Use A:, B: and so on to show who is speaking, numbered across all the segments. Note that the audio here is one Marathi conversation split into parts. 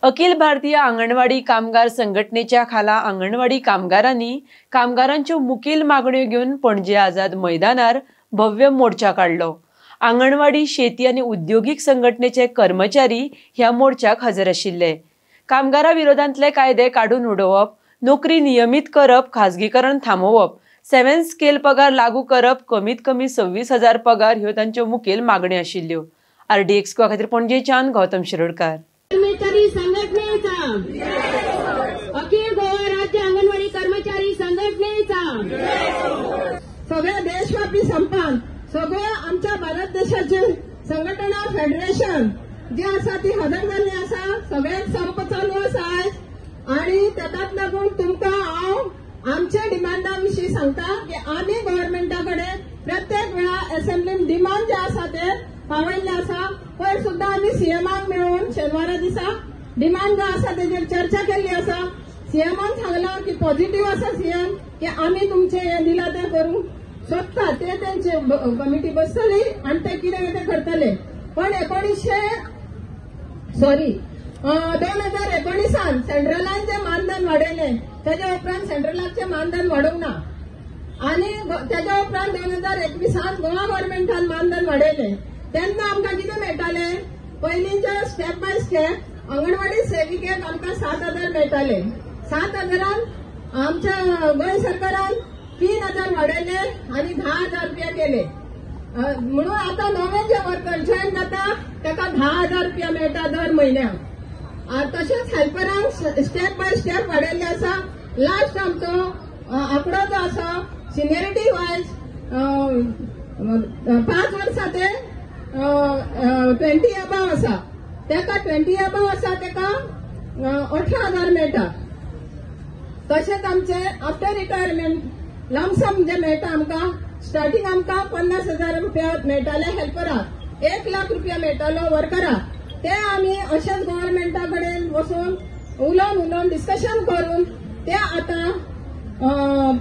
A: अखिल भारतीय अंगणवाडी कामगार संघटनेच्या खाला अंगणवाडी कामगारांनी कामगारांच्यो मुखेल मागण्यो घेऊन पणजी आझाद मैदानार भव्य मोर्चा काढलो। अंगणवाडी, शेती आणि औद्योगिक संघटनेचे कर्मचारी ह्या मोर्चाक हजर आशिल्ले। कामगारां विरोधांतले कायदे काढून उडोवप, नोकरी नियमित करप, खासगीकरण थांबोवप, 7 स्केल पगार लागू करप, कमीत कमी 26,000 पगार ह्यो तांच्यो मुखेल मागण्यो आशिल्ल्यो। RDX खातीर पणजेच्यान गौतम शिरोडकार।
B: कर्मचारी संघटनेचा, अखिल गोवा राज्य अंगणवाडी कर्मचारी संघटनेचा, सगळ्या देशव्यापी संपान सगळ्या आमच्या भारत देशाचे संघटना फेडरेशन जे आसा ती हजर जाल्ली आसा। सगळ्याक संप चालू आसा आणि ताकाच लागून तुमकां हांव आमच्या डिमांडा विशीं सांगता की आमी गव्हर्नमेंटा कडेन प्रत्येक वेळा असेंब्लीन डिमांड जे आसा ते पावयल्ले आसा। पण सुद्धा आम्ही सीएमाक मेळून शेनवारा दिसा डिमांड जो आसा तेजेर चर्चा केल्ली आसा। सीएमान सांगला की पॉझिटिव्ह आसा सीएम की आम्ही तुमचे हे दिला ते करूंक सोदता, ते त्यांची कमिटी बसतली आणि ते कितें कितें करतले। पण 2019 सेंट्रलान जे मानधन वाडयले तेज्या उपरांत सेंट्रलाचे मानधन वाडोवंक ना आणि तेज्या उपरांत 2021 गोवा गव्हर्नमेंटान मानधन वाडयले। तेन्ना आमकां कितें मेळटाले, पयलींचे स्टेप बाय स्टेप अंगणवाडी सेविकेक आमकां 7,000 मेळटाले। 7,000 आमच्या गोंय सरकारान 3,000 वाडयले आणि 10,000 रुपया केले। म्हणून आता नवे जे वर्कर जॉईन जाता ताका 10,000 रुपया मेळटा दर म्हयन्याक। तशेंच हेल्परांक स्टेप बाय स्टेप वाडयल्ले आसा। लास्ट आमचो आंकडो जो आसा सिनियरिटी वायज 5 वर्सां ते 20 अबाव आसा, तेका 20 अबाव आसा तेका 18,000 मेळटा। तशेंच आमचे आफ्टर रिटायरमेंट लमसम जे मेळटा आमकां, स्टार्टिंग आमकां 50,000 रुपया मेळटाले हेल्पराक, 1 लाख रुपया मेळटालो वर्कराक। ते आमी अशेंच गव्हर्नमेंटा कडेन वचून उलोवन डिस्कशन करून ते आता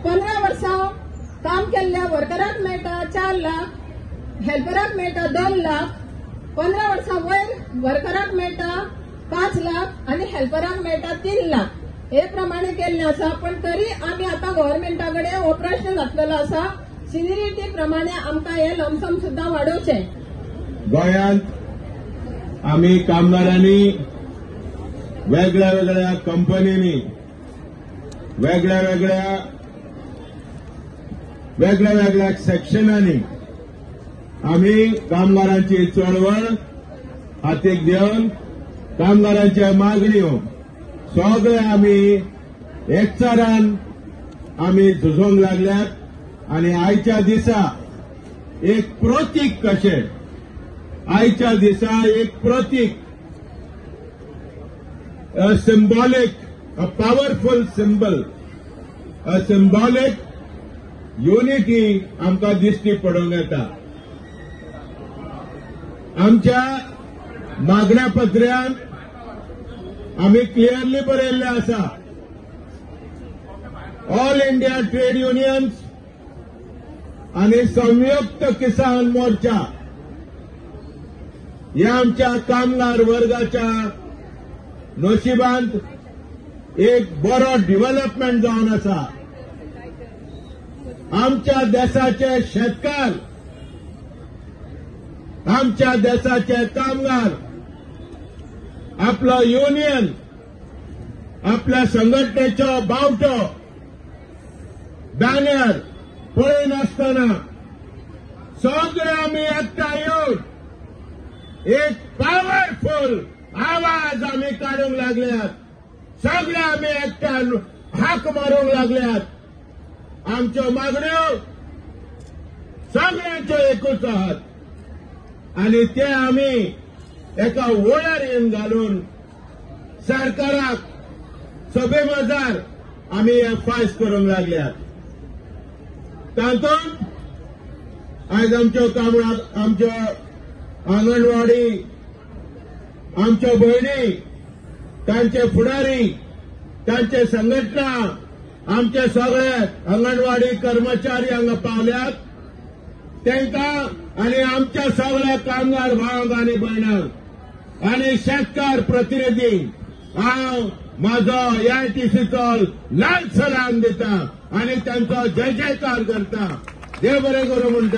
B: 15 वर्सां काम केल्ल्या वर्कराक मेळटा 4 लाख, हेल्पराक मेळटा 2 लाख, 15 वर्सां वयर वर्कराक मेळटा 5 लाख आणि हेल्पराक मेळटा 3 लाख। हे प्रमाणे केल्ले आसा। पण तरी आमी आता गव्हर्नमेंटा कडेन हो प्रश्न घातलेलो आसा, सिनियरिटी प्रमाणे आमकां हे लमसम सुद्धा वाडोवचे।
C: गोंयांत आम्ही कामगारांनी वेगळ्या वेगळ्या कंपनीनी वेगळ्या वेगळ्या सेक्शनांनी आम्ही कामगारांची चळवळ हातीक घेवन कामगारांच्या मागण्यो सगळे आम्ही एकचारान आम्ही झुजोंक लागल्यात। आणि आयच्या दिसा एक प्रतीक कशें, आयच्या दिसा एक प्रतीक, a symbolic, a powerful symbol, a symbolic unity आमकां दिश्टी पडोवंक येता। आमच्या मागण्या पत्र्यांत आमी क्लियरली बरयल्ले आसा, ऑल इंडिया ट्रेड युनियन्स आणि संयुक्त किसान मोर्चा या आमच्या कामगार वर्गाच्या नशिबांत एक बरो डेव्हलपमेंट जावन आसा। आमच्या देशाचे शेतकार, आमच्या देशाचे कामगार आपलो युनियन, आपल्या संघटनेचो बावटो बॅनर पळयनासतना सगळे आमी एकठांय येवन एक पॉवरफुल आवाज आम्ही काढूंक लागल्यात। सगळे आम्ही एकट्यान हाक मारूंक लागल्यात। आमच्यो मागण्यो सगळ्यांच्यो एकूच आहात आणि ते आम्ही एका वळेरेन घालून सरकाराक सभे मजार आम्ही फायज करूंक लागल्यात। तातूंत आज आमच्यो कामगार, आमच्यो अंगणवाडी, आमच्या भयणी, तांचे फुडारी, तांचे संघटना, आमचे सगळे अंगणवाडी कर्मचारी हांगा पावल्यात। तांकां आणि आमच्या सगळ्या कामगार भावांक आणि भयणांक आणि शेतकार प्रतिनिधी हांव म्हाजो AITCचो लाल सलाम दिता आणि त्यांचो जय जयकार करता. देव बरें करूं म्हणटा.